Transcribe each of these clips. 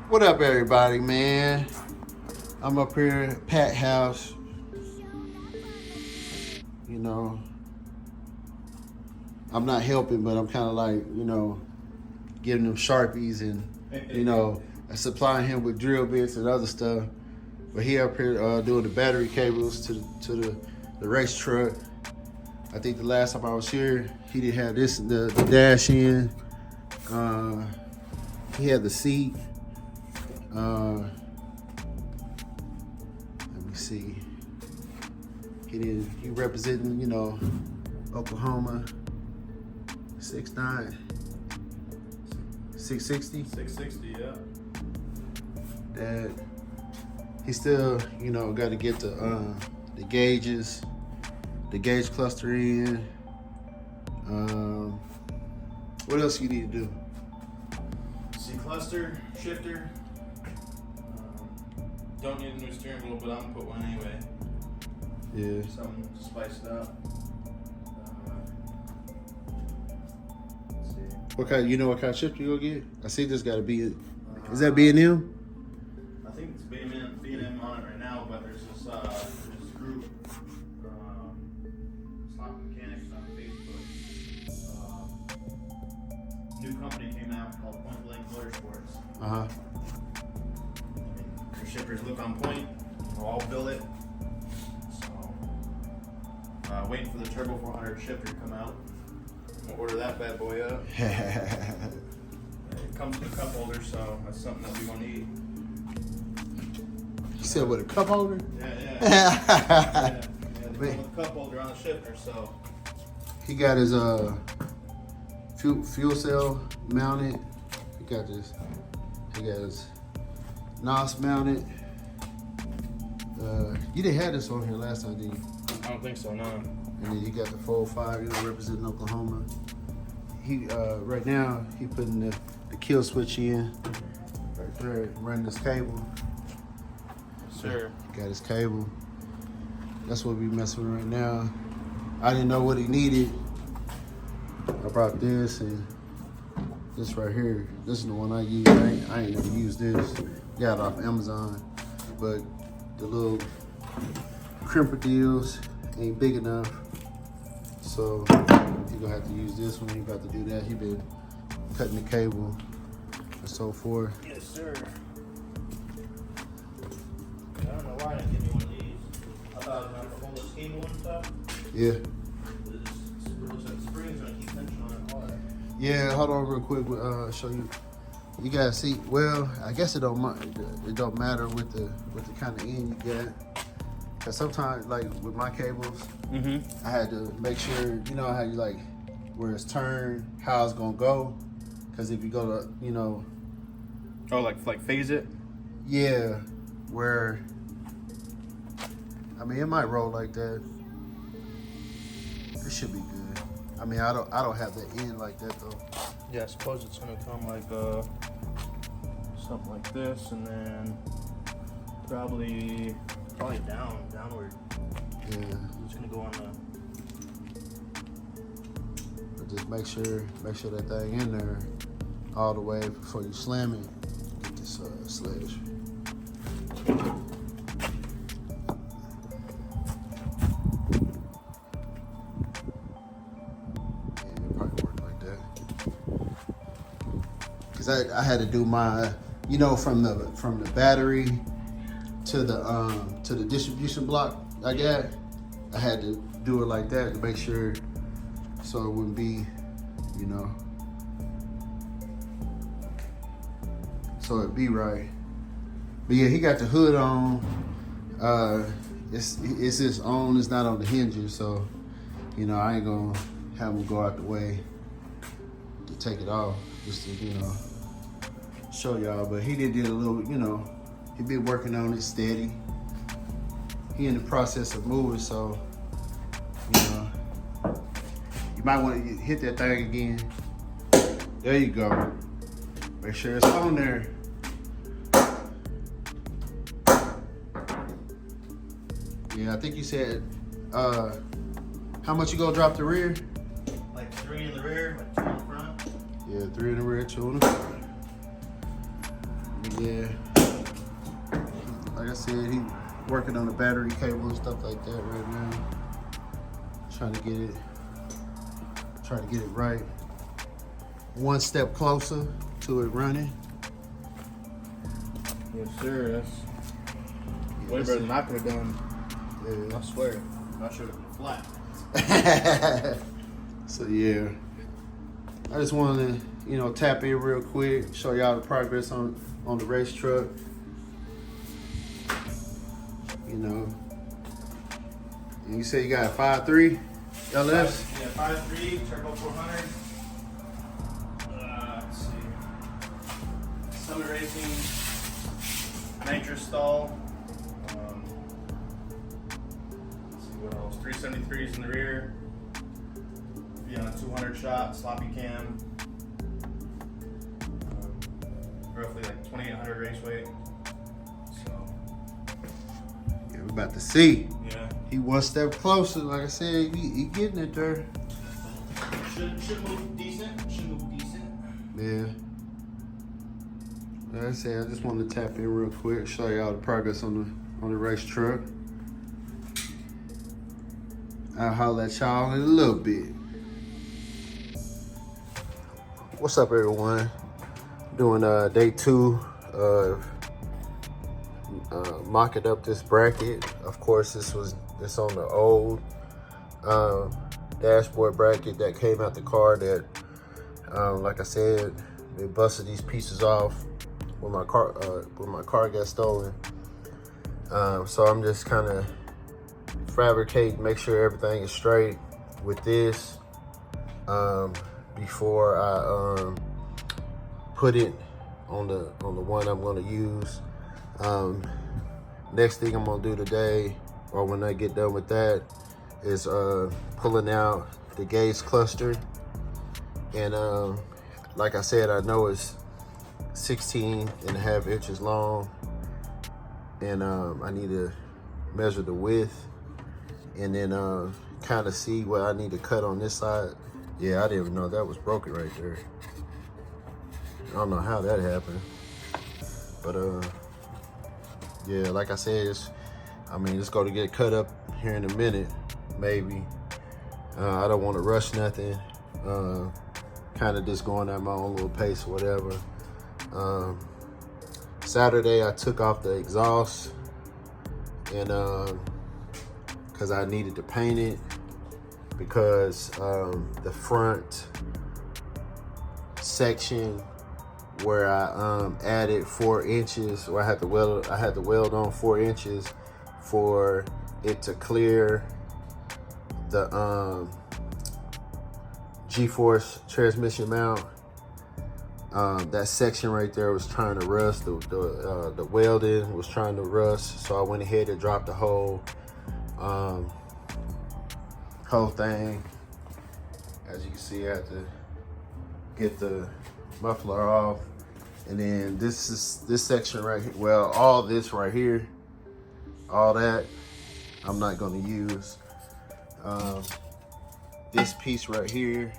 What up, everybody, man? I'm up here at Pat House. You know, I'm not helping, but I'm kind of like, you know, giving him Sharpies and, you know, supplying him with drill bits and other stuff. But he up here doing the battery cables to the race truck. I think the last time I was here, he didn't have this, the dash in. He had the seat. Let me see. He representing, you know, Oklahoma. 6'9", 660. 660, yeah. That he still, you know, got to get the gauges, the gauge cluster in. What else you need to do? C cluster, shifter. Don't need a new steering wheel, but I'm gonna put one anyway. Yeah. Something to spice it up. Let's see. What kind? You know what kind of shifter you gonna get? I see this got to be. Is that B&M? I think it's B&M on it right now, but there's this group, Slot Mechanics on Facebook. New company came out called Point Blank Motorsports. Your shifters look on point. We'll all build it. So, waiting for the Turbo 400 shifter to come out. We'll order that bad boy up. It comes with a cup holder, so that's something that we won't need. You said with a cup holder? Yeah. They come with a cup holder on the shifter, so. He got his fuel cell mounted. He got his NOS mounted. You didn't have this on here last time, did you? I don't think so, no. And then you got the 405, you know, representing Oklahoma. He right now he putting the kill switch in right there, running this cable. Yes, sir. Got his cable. That's what we messing with right now. I didn't know what he needed. I brought this and this right here. This is the one I use. I ain't never used this. Got it off Amazon, but the little crimper deals ain't big enough. So you're gonna have to use this one. He about to do that. He been cutting the cable and so forth. Yes, sir. I don't know why I didn't give you one of these. I thought it was to hold the cable and stuff. Yeah. The springs gonna keep tension on it. All that. Yeah. Hold on, real quick. Show you. You gotta see. Well, I guess it don't matter with the kind of end you got. Cause sometimes, like with my cables, I had to make sure, you know how you like where it's turned, how it's gonna go. Cause if you go to, you know, Oh, like phase it? yeah, where I mean it might roll like that. It should be good. I mean I don't have the end like that though. Yeah, I suppose it's gonna come like something like this, and then probably downward. Yeah. It's gonna go on the. But just make sure that thing in there all the way before you slam it. Get this sledge. Yeah, it probably work like that. Cause I had to do my, you know, from the battery to the distribution block I got. I had to do it like that to make sure so it wouldn't be, you know, so it'd be right. But yeah, he got the hood on. It's just on. It's not on the hinges, so you know I ain't gonna have him go out the way to take it off, just to, you know, show y'all. But he did a little, you know, he been working on it steady. He in the process of moving, so you know you might want to hit that thing again. There you go. Make sure it's on there. Yeah, I think you said how much you gonna drop the rear? Like 3 in the rear, like 2 in the front. Yeah, 3 in the rear, 2 in the front. Let me Yeah. Like I said, he working on the battery cable and stuff like that right now. Trying to get it right. One step closer to it running. Yes, sir. That's way better than I could have done. Yeah. I swear. I should have been flat. So yeah, I just wanted to, tap in real quick, show y'all the progress on the race truck. And you say you got a 5.3 LS? Yeah, 5.3 turbo 400. Let's see. Summit Racing nitrous stall. Let's see what else. 373s in the rear. Be on a 200 shot sloppy cam. Roughly like 2,800 race weight. So. Yeah, we're about to see. Yeah. He one step closer. Like I said, he getting it there. Should move decent. Yeah. Like I said, I just wanted to tap in real quick, show y'all the progress on the race truck. I'll holler at y'all in a little bit. What's up, everyone? Doing day 2 of mocking up this bracket. Of course, it's on the old dashboard bracket that came out the car that, like I said, they busted these pieces off when my car got stolen. So I'm just kind of fabricating, make sure everything is straight with this before I put it on the one I'm going to use. Next thing I'm going to do today, or when I get done with that, is pulling out the gauge cluster. And like I said, I know it's 16.5 inches long, and I need to measure the width and then kind of see what I need to cut on this side. Yeah, I didn't even know that was broken right there. I don't know how that happened, but yeah, like I said, it's going to get cut up here in a minute, maybe. I don't want to rush nothing. Kind of just going at my own little pace or whatever. Saturday I took off the exhaust, and because I needed to paint it, because the front section where I added 4 inches, or I had to weld on 4 inches for it to clear the G-force transmission mount. That section right there was trying to rust. The welding was trying to rust, so I went ahead and dropped the whole thing. As you can see, I had to get the muffler off, and then this section right here. Well, all this right here, all that I'm not going to use. This piece right here,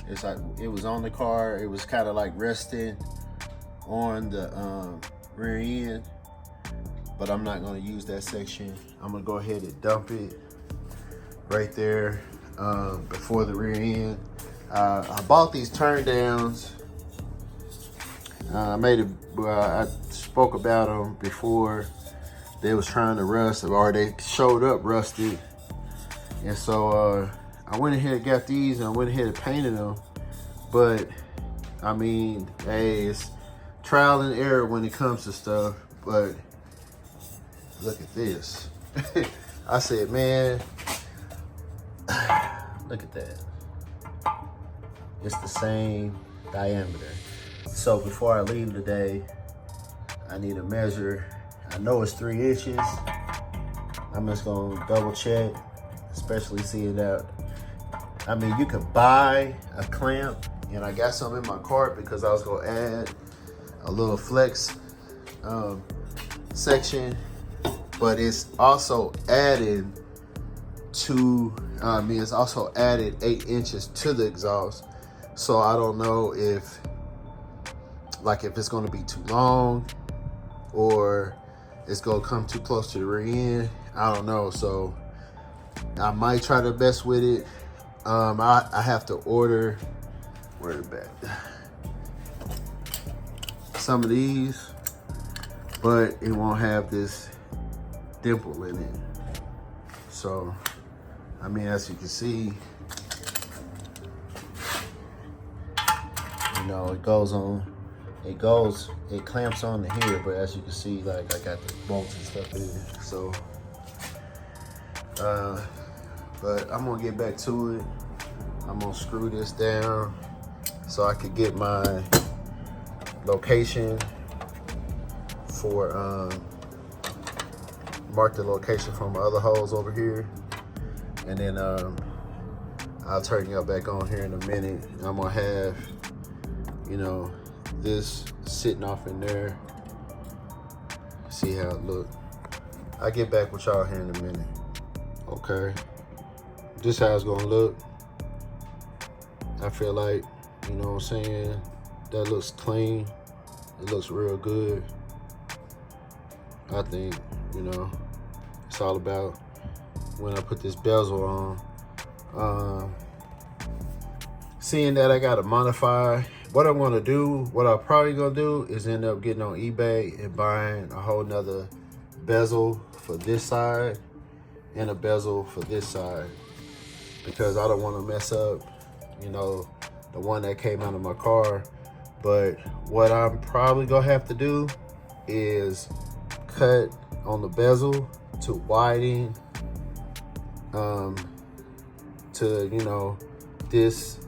it's like it was on the car. It was kind of like resting on the rear end, but I'm not going to use that section. I'm going to go ahead and dump it right there before the rear end. I bought these turn downs. I spoke about them before. They was trying to rust, or they showed up rusted, and so I went ahead and got these, and I went ahead and painted them. But I mean, hey, it's trial and error when it comes to stuff. But look at this. I said, man, look at that. It's the same diameter. So before I leave today, I need to measure. I know it's 3 inches. I'm just gonna double check, especially seeing that. I mean, you could buy a clamp, and I got some in my cart because I was gonna add a little flex section, but it's also added to, it's also added 8 inches to the exhaust. So I don't know if like if it's gonna be too long or it's gonna come too close to the rear end. I don't know. So I might try the best with it. I have to order, where the back, some of these, but it won't have this dimple in it. So, I mean, as you can see, you know, it clamps on to here, but as you can see, like I got the bolts and stuff in it. So, but I'm gonna get back to it. I'm gonna screw this down so I could get my location for, mark the location for my other holes over here. And then I'll turn y'all back on here in a minute. I'm gonna have, you know, this sitting off in there. See how it look. I'll get back with y'all here in a minute. Okay, this how it's gonna look. I feel like, you know what I'm saying, that looks clean. It looks real good. I think, you know, it's all about when I put this bezel on. Seeing that I gotta modify, what I'm probably gonna do is end up getting on eBay and buying a whole nother bezel for this side and a bezel for this side, because I don't want to mess up, you know, the one that came out of my car. But what I'm probably gonna have to do is cut on the bezel to widen to, you know, this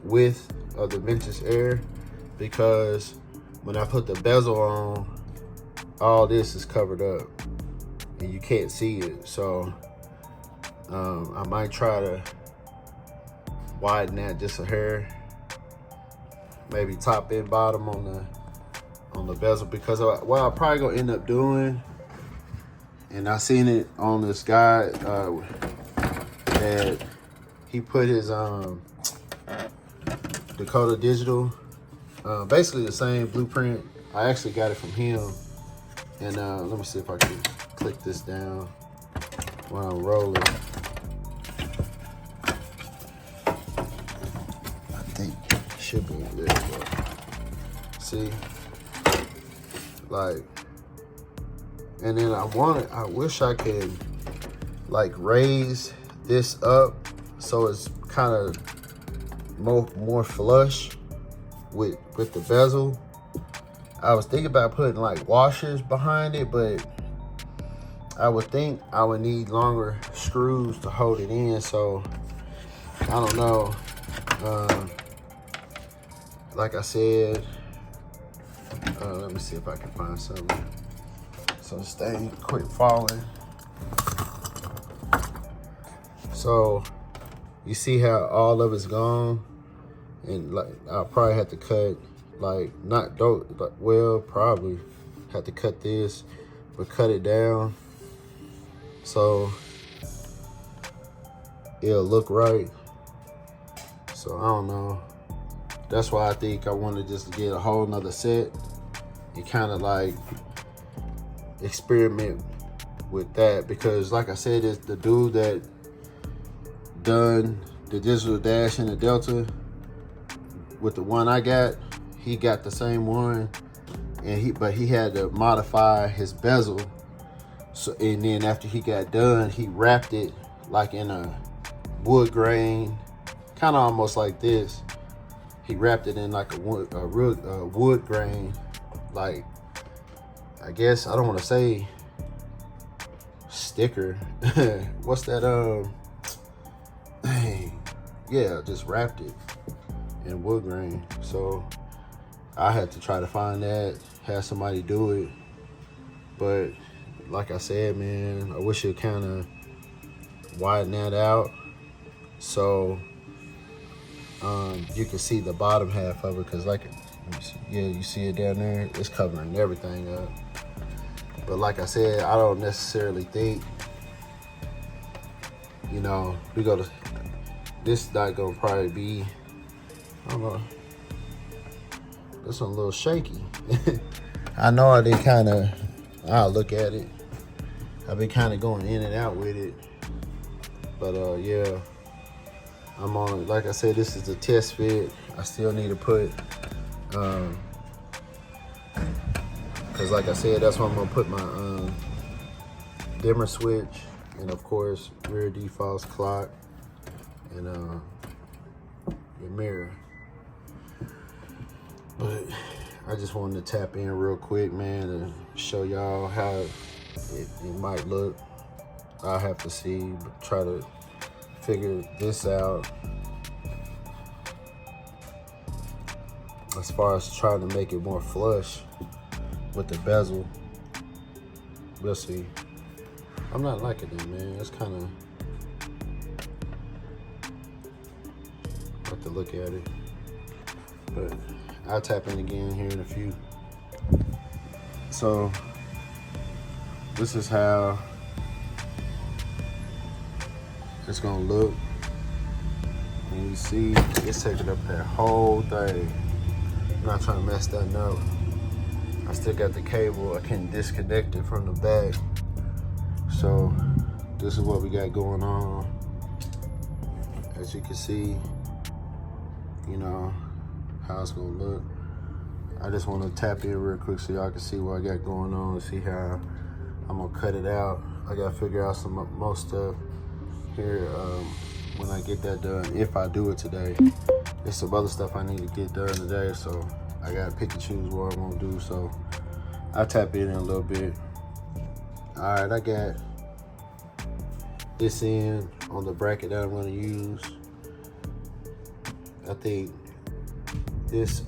width of the vintage air, because when I put the bezel on, all this is covered up and you can't see it. So I might try to widen that just a hair, maybe top and bottom on the bezel, because what I'm probably gonna end up doing, and I seen it on this guy that he put his Dakota Digital, basically the same blueprint. I actually got it from him, and let me see if I can click this down while I'm rolling. I think it should be there. But see, like, and then I wish I could like raise this up so it's kind of more flush with the bezel. I was thinking about putting like washers behind it, but I would think I would need longer screws to hold it in. So I don't know. Like I said, let me see if I can find something so stay quit falling. So you see how all of it's gone, and like I'll probably have to cut, like, not dope, but well, probably have to cut this, but cut it down so it'll look right. So I don't know. That's why I think I want to just get a whole nother set and kind of like experiment with that, because like I said, it's the dude that done the digital dash and the Delta with the one I got. He got the same one, and but he had to modify his bezel. So, and then after he got done, he wrapped it like in a wood grain, kind of almost like this. He wrapped it in like a wood grain, like, I guess, I don't want to say sticker. What's that? Yeah, just wrapped it in wood grain. So I had to try to find that, have somebody do it. But like I said, man, I wish it kind of widen that out so you can see the bottom half of it, because like, yeah, you see it down there, it's covering everything up. But like I said, I don't necessarily think, you know, this not gonna probably be, I don't know, this one a little shaky. I know I did kind of, I'll look at it. I've been kind of going in and out with it. But yeah, I'm on, like I said, this is a test fit. I still need to put, cause like I said, that's where I'm gonna put my dimmer switch, and of course, rear defrost clock, and your mirror. But I just wanted to tap in real quick, man, and show y'all how it might look. I'll have to see, but try to figure this out as far as trying to make it more flush with the bezel. We'll see. I'm not liking it, man. It's kind of, have to look at it, but I'll tap in again here in a few. So this is how it's gonna look. And you see, it's taking up that whole thing. I'm not trying to mess that up. I still got the cable. I can disconnect it from the back. So this is what we got going on. As you can see, you know, how it's gonna look. I just wanna tap in real quick so y'all can see what I got going on, see how I'm gonna cut it out. I gotta figure out some more stuff here when I get that done, if I do it today. There's some other stuff I need to get done today, so I gotta pick and choose what I'm gonna do. So I'll tap in a little bit. All right, I got this in on the bracket that I'm gonna use. I think this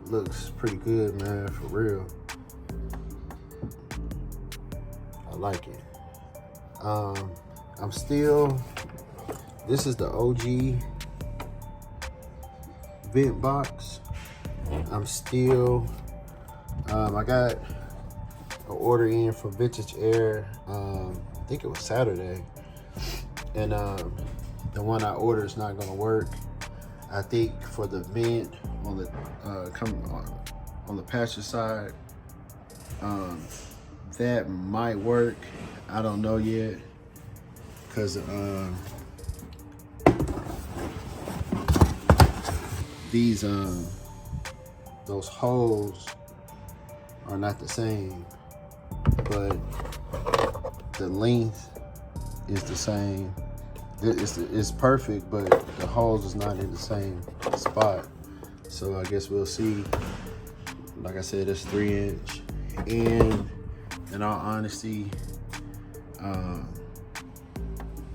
looks pretty good, man, for real. I like it. I'm still, this is the OG vent box. I'm still, I got an order in from Vintage Air, I think it was Saturday. And the one I ordered is not gonna work. I think for the vent on the on the passenger side, that might work. I don't know yet, cause these those holes are not the same, but the length is the same. It's perfect, but the holes is not in the same spot. So I guess we'll see. Like I said, it's 3-inch, and in all honesty,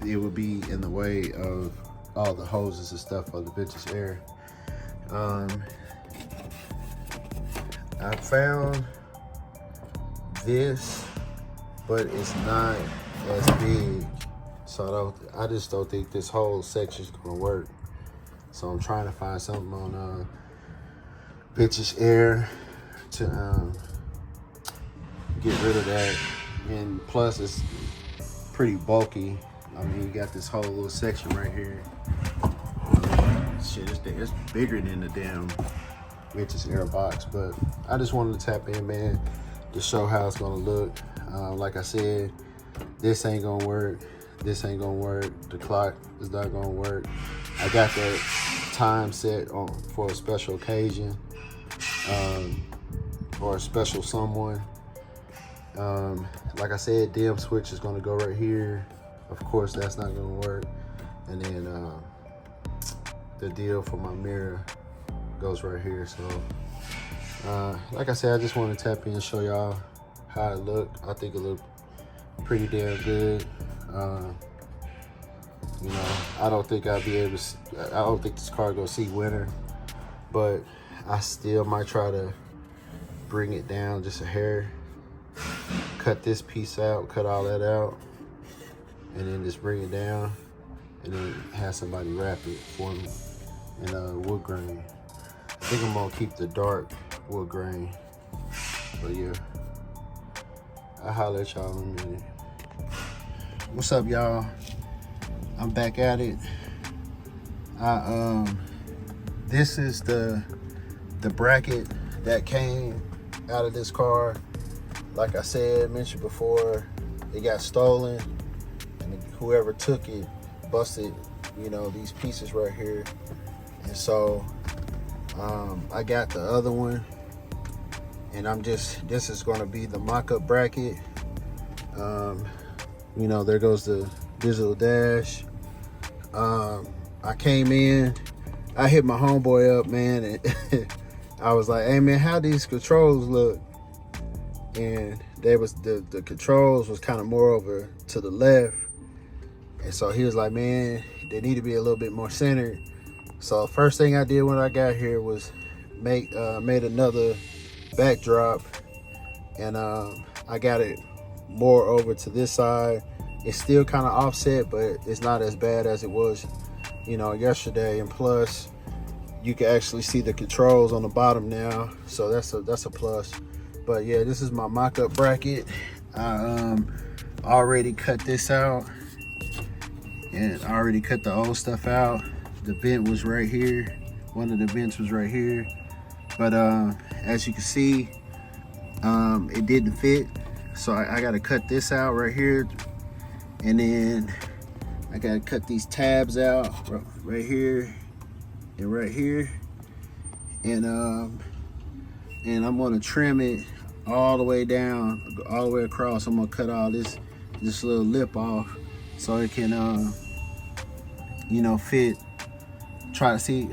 it would be in the way of all the hoses and stuff for the Vintage Air. I found this, but it's not as big, so I just don't think this whole section's gonna work. So I'm trying to find something on Vintage Air to get rid of that. And plus, it's pretty bulky. I mean, you got this whole little section right here. Shit, it's bigger than the damn Vintage Air box. But I just wanted to tap in, man, to show how it's gonna look. Like I said, this ain't gonna work. This ain't gonna work. The clock is not gonna work. I got that time set on for a special occasion, or a special someone. Like I said, dim switch is gonna go right here. Of course, that's not gonna work. And then the deal for my mirror goes right here. So, like I said, I just want to tap in and show y'all how it look. I think it look pretty damn good. You know, I don't think I'll be able to, I don't think this car gonna see winter, but I still might try to bring it down just a hair. Cut this piece out, cut all that out, and then just bring it down, and then have somebody wrap it for me in wood grain. I think I'm gonna keep the dark wood grain, but yeah, I'll holler at y'all in a minute. What's up, y'all? I'm back at it. This is the the bracket that came out of this car, like I said, mentioned before, it got stolen, and whoever took it busted, you know, these pieces right here. And so I got the other one, and this is going to be the mock-up bracket. You know, there goes the digital dash. I came in, I hit my homeboy up, man, and I was like, hey man, how these controls look? And they was the controls was kind of more over to the left. And so he was like, man, they need to be a little bit more centered. So first thing I did when I got here was made another backdrop, and I got it more over to this side. It's still kind of offset, but it's not as bad as it was, you know, yesterday. And plus, you can actually see the controls on the bottom now, so that's a plus. But yeah, this is my mock-up bracket. I already cut this out, and I already cut the old stuff out. The vent was right here. One of the vents was right here. But as you can see, it didn't fit. So I gotta cut this out right here. And then I gotta cut these tabs out right here and right here. And I'm gonna trim it all the way down, all the way across. I'm gonna cut all this little lip off so it can you know, fit. Try to see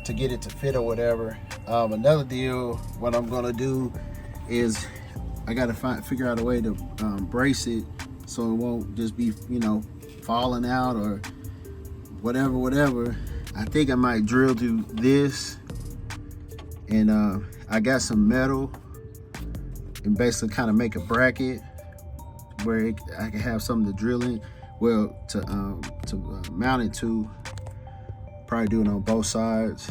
to get it to fit or whatever. Another deal, what I'm gonna do is I gotta figure out a way to brace it so it won't just be, you know, falling out or whatever. I think I might drill through this, and I got some metal, and basically kind of make a bracket where I can have something to drill in. Well, to mount it to, probably do it on both sides.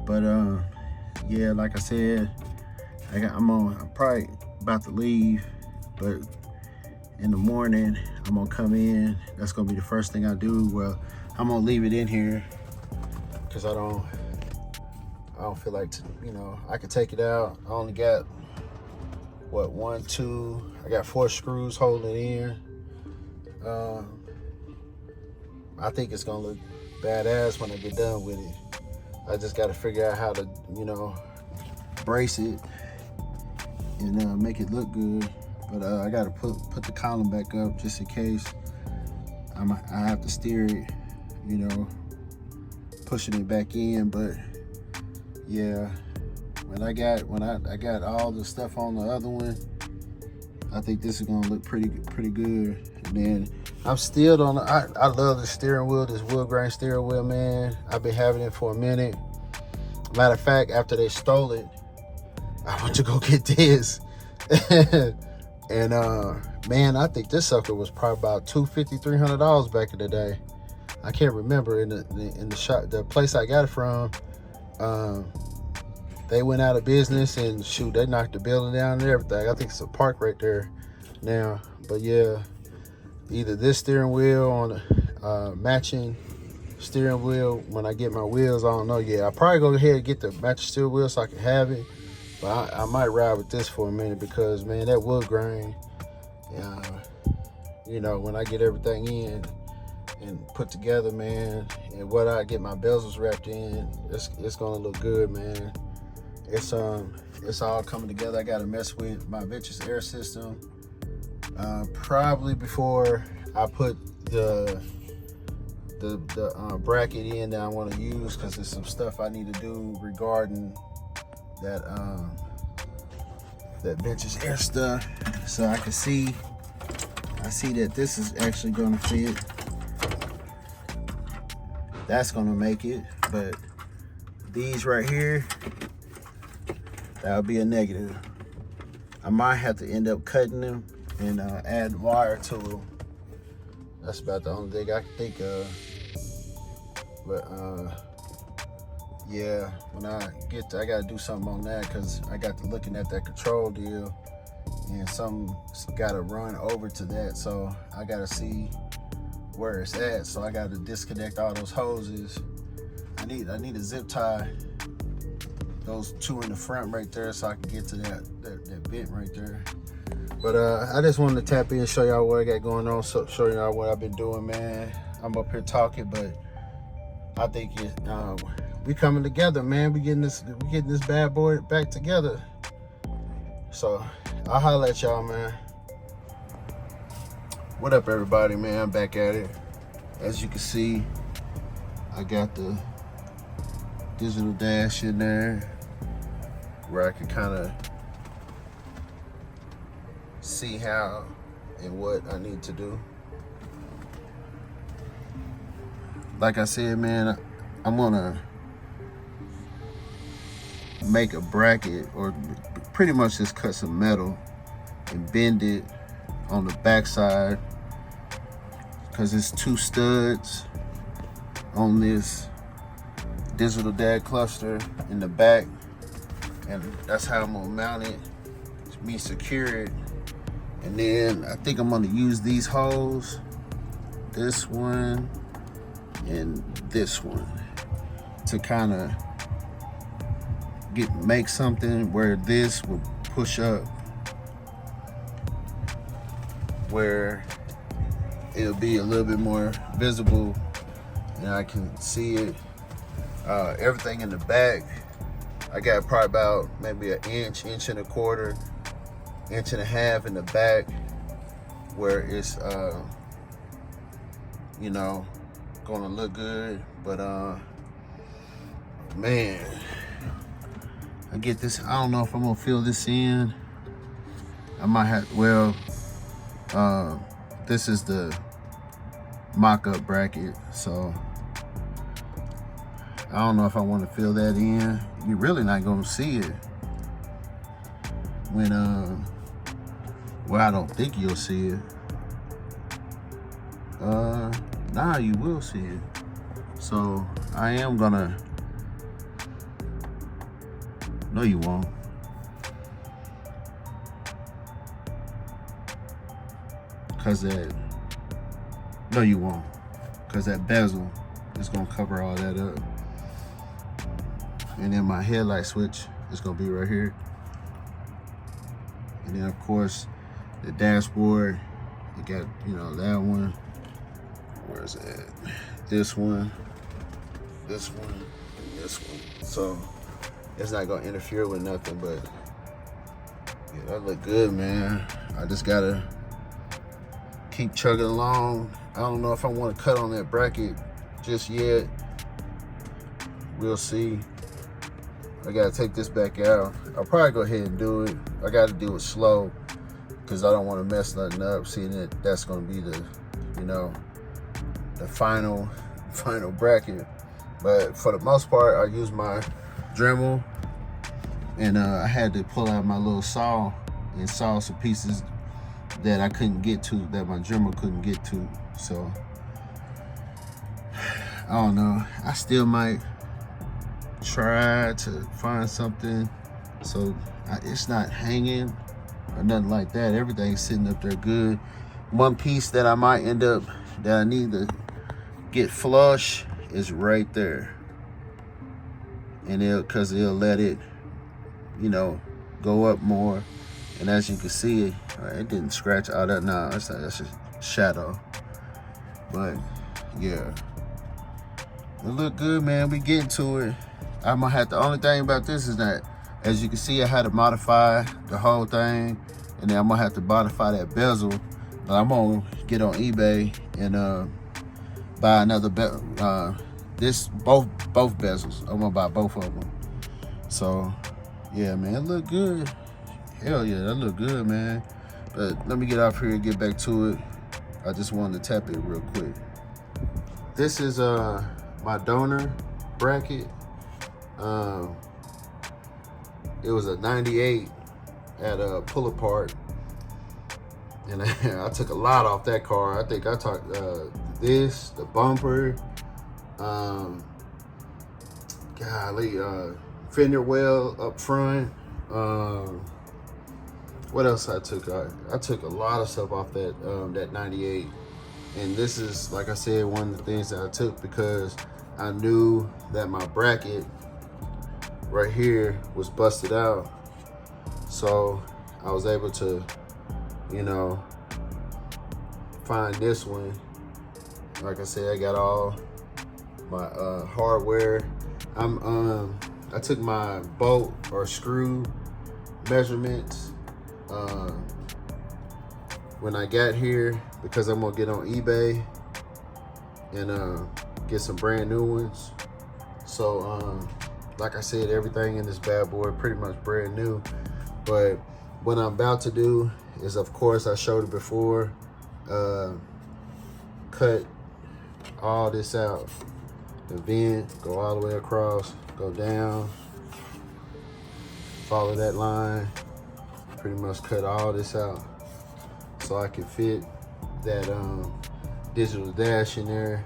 But yeah, like I said, I'm probably about to leave, but in the morning I'm gonna come in. That's gonna be the first thing I do. Well, I'm gonna leave it in here because I don't feel like you know, I can take it out. I only got what, 1, 2. I got 4 screws holding it in. I think it's gonna look badass when I get done with it. I just got to figure out how to, you know, brace it and make it look good. But I got to put the column back up just in case I have to steer it, you know, pushing it back in. But yeah, when I got all the stuff on the other one, I think this is gonna look pretty good. And then I'm still on. I love the steering wheel, this wood grain steering wheel, man. I've been having it for a minute. Matter of fact, after they stole it, I went to go get this, and man, I think this sucker was probably about $250, $300 back in the day. I can't remember in the shop, the place I got it from. They went out of business, and shoot, they knocked the building down and everything. I think it's a park right there now. But yeah, either this steering wheel on a matching steering wheel when I get my wheels, I don't know yet. I'll probably go ahead and get the matching steering wheel so I can have it. But I might ride with this for a minute because, man, that wood grain, you know, when I get everything in and put together, man, and what I get my bezels wrapped in, it's gonna look good, man. It's all coming together. I gotta mess with my Ventures air system probably before I put the bracket in that I want to use, because there's some stuff I need to do regarding that Ventures air stuff. So I see that this is actually gonna fit. That's gonna make it, but these right here, that'll be a negative. I might have to end up cutting them and add wire to them. That's about the only thing I can think of. But yeah, when I get to, I gotta do something on that, because I got to looking at that control deal, and some gotta run over to that. So I gotta see where it's at. So I gotta disconnect all those hoses. I I need to zip tie those two in the front right there so I can get to that vent right there. But I just wanted to tap in and show y'all what I got going on, so show y'all what I've been doing, man. I'm up here talking, but I think we coming together, man. We getting this bad boy back together. So I'll holler at y'all, man. What up, everybody, man? I'm back at it. As you can see, I got the digital dash in there where I can kind of see how and what I need to do. Like I said, man, I'm gonna make a bracket, or pretty much just cut some metal and bend it on the back side, because it's 2 studs on this digital DAD cluster in the back, and that's how I'm gonna mount it to be secure it. And then I think I'm gonna use these holes, this one and this one, to kind of make something where this will push up, where it'll be a little bit more visible and I can see it. Everything in the back, I got probably about maybe an inch and a quarter, inch and a half in the back, where it's you know, gonna look good. But man, I get this. I don't know if I'm gonna fill this in. I might have. Well, this is the mock-up bracket, so I don't know if I want to fill that in. You're really not gonna see it when well, I don't think you'll see it. Nah, you will see it. So I am gonna. No, you won't. Cause that. No, you won't. Cause that bezel is gonna cover all that up. And then my headlight switch is gonna be right here. And then of course the dashboard, you got, you know, that one. Where's that? This one, and this one. So it's not gonna interfere with nothing, but yeah, that look good, man. I just gotta keep chugging along. I don't know if I want to cut on that bracket just yet. We'll see. I gotta take this back out. I'll probably go ahead and do it. I gotta do it slow because I don't want to mess nothing up. Seeing that that's gonna be the, you know, the final bracket. But for the most part, I use my Dremel, and I had to pull out my little saw and saw some pieces that I couldn't get to, that my Dremel couldn't get to. So I don't know. I still might try to find something so it's not hanging or nothing like that. Everything's sitting up there good. One piece that I might end up, that I need to get flush, is right there, and it'll let it, you know, go up more. And as you can see, it didn't scratch all that. Nah, that's a shadow. But yeah, it look good, man. We getting to it. I'm gonna have the only thing about this is that, as you can see, I had to modify the whole thing, and then I'm gonna have to modify that bezel. But I'm gonna get on eBay and buy another both bezels. I'm gonna buy both of them. So yeah, man, it look good. Hell yeah, that look good, man. But let me get off here and get back to it. I just wanted to tap it real quick. This is my donor bracket. It was a 98 at a pull apart, and I took a lot off that car. I think I took this, the bumper, fender well up front. What else I took? I took a lot of stuff off that 98, and this is, like I said, one of the things that I took because I knew that my bracket right here was busted out. So I was able to, you know, find this one. Like I said, I got all my hardware. I took my bolt or screw measurements when I got here, because I'm gonna get on eBay and get some brand new ones. So like I said, everything in this bad boy pretty much brand new. But what I'm about to do is, of course, I showed it before, cut all this out. The vent, go all the way across, go down, follow that line, pretty much cut all this out so I can fit that digital dash in there.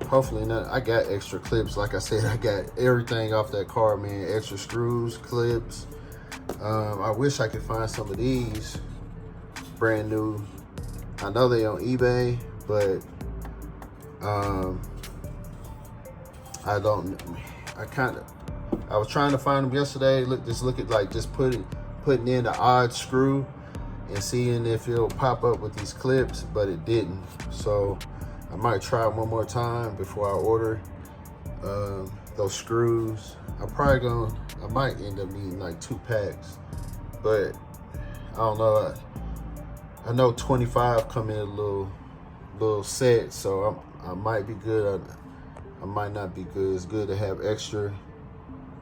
Hopefully not. I got extra clips. Like I said, I got everything off that car, man. Extra screws, clips. I wish I could find some of these brand new. I know they on eBay, but I was trying to find them yesterday. Look at like just putting in the odd screw and seeing if it'll pop up with these clips, but it didn't. So I might try it one more time before I order those screws. I might end up needing like 2 packs, but I don't know. I know 25 come in a little set, so I might be good. I might not be good. It's good to have extra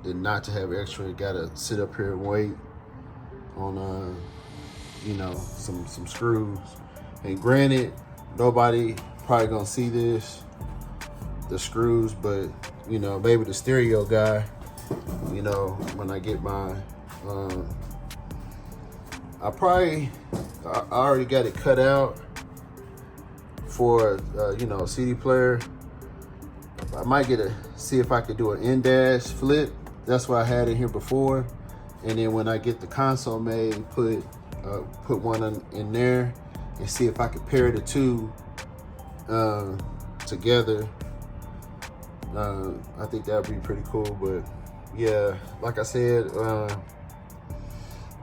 than not to have extra. You gotta sit up here and wait on you know, some screws. And granted, nobody probably gonna see the screws, but you know, maybe the stereo guy, you know, when I get my I already got it cut out for you know, a CD player. I might see if I could do an in-dash flip. That's what I had in here before. And then when I get the console made, put one in there and see if I could pair the two together. I think that would be pretty cool. But yeah, like I said, I'm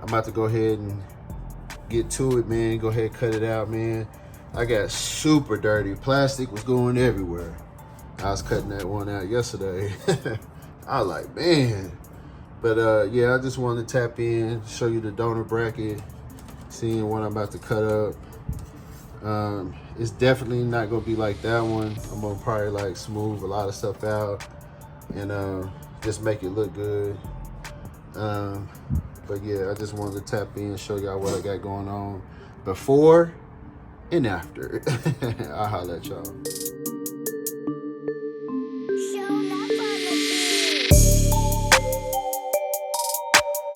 about to go ahead and get to it, man. Go ahead and cut it out, man. I got super dirty. Plastic was going everywhere. I was cutting that one out yesterday. I was like, man. But yeah, I just wanted to tap in, show you the donor bracket, seeing what I'm about to cut up. It's definitely not gonna be like that one. I'm gonna probably like smooth a lot of stuff out and just make it look good. But yeah, I just wanted to tap in and show y'all what I got going on before and after. I'll holler at y'all.